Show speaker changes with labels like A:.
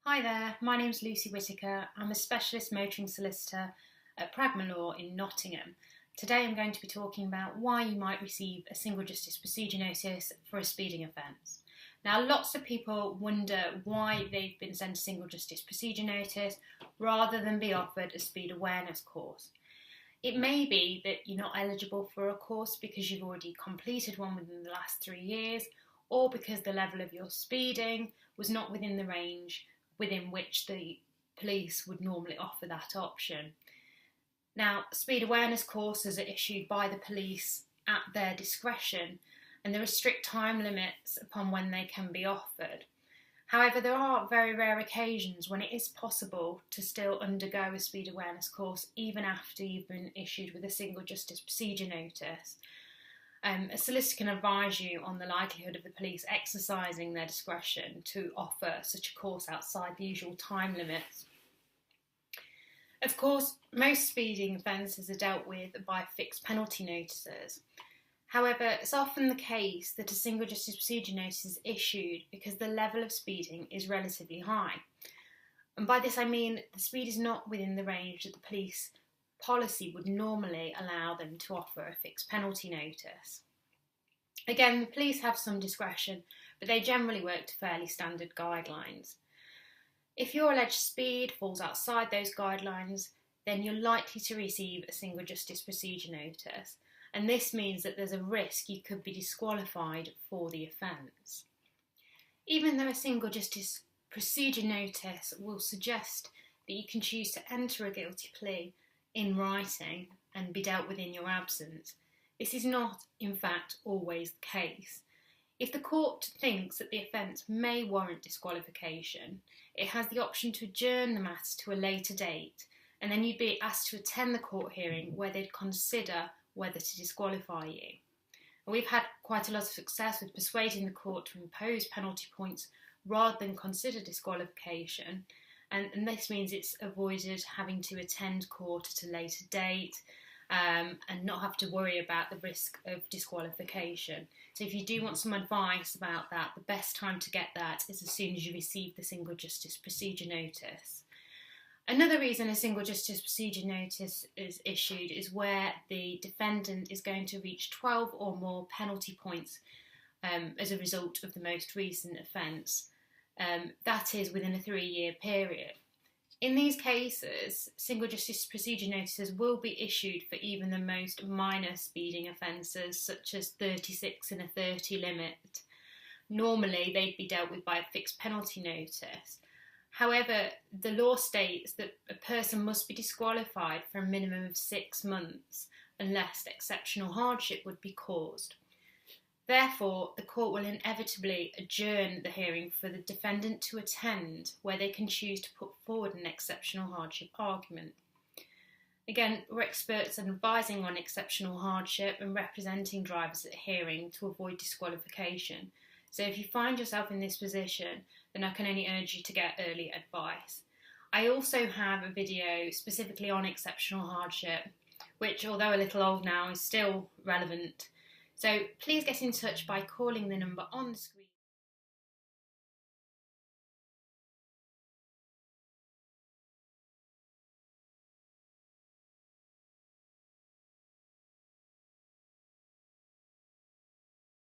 A: Hi there, my name's Lucy Whitaker. I'm a specialist motoring solicitor at Pragma Law in Nottingham. Today I'm going to be talking about why you might receive a single justice procedure notice for a speeding offence. Now, lots of people wonder why they've been sent a single justice procedure notice rather than be offered a speed awareness course. It may be that you're not eligible for a course because you've already completed one within the last 3 years, or because the level of your speeding was not within the range within which the police would normally offer that option. Now, speed awareness courses are issued by the police at their discretion, and there are strict time limits upon when they can be offered. However, there are very rare occasions when it is possible to still undergo a speed awareness course even after you've been issued with a single justice procedure notice. A solicitor can advise you on the likelihood of the police exercising their discretion to offer such a course outside the usual time limits. Of course, most speeding offences are dealt with by fixed penalty notices. However, it's often the case that a single justice procedure notice is issued because the level of speeding is relatively high. And by this I mean the speed is not within the range that the police policy would normally allow them to offer a fixed penalty notice. Again, the police have some discretion, but they generally work to fairly standard guidelines. If your alleged speed falls outside those guidelines, then you're likely to receive a single justice procedure notice, and this means that there's a risk you could be disqualified for the offence. Even though a single justice procedure notice will suggest that you can choose to enter a guilty plea in writing and be dealt with in your absence, this is not, in fact, always the case. If the court thinks that the offence may warrant disqualification, it has the option to adjourn the matter to a later date, and then you'd be asked to attend the court hearing where they'd consider whether to disqualify you. And we've had quite a lot of success with persuading the court to impose penalty points rather than consider disqualification, and this means it's avoided having to attend court at a later date and not have to worry about the risk of disqualification. So if you do want some advice about that, the best time to get that is as soon as you receive the single justice procedure notice. Another reason a single justice procedure notice is issued is where the defendant is going to reach 12 or more penalty points as a result of the most recent offence. That is within a 3-year period. In these cases, single justice procedure notices will be issued for even the most minor speeding offences, such as 36 and a 30 limit. Normally, they'd be dealt with by a fixed penalty notice. However, the law states that a person must be disqualified for a minimum of 6 months unless exceptional hardship would be caused. Therefore, the court will inevitably adjourn the hearing for the defendant to attend, where they can choose to put forward an exceptional hardship argument. Again, we're experts in advising on exceptional hardship and representing drivers at a hearing to avoid disqualification. So if you find yourself in this position, then I can only urge you to get early advice. I also have a video specifically on exceptional hardship, which, although a little old now, is still relevant. So please get in touch by calling the number on the screen.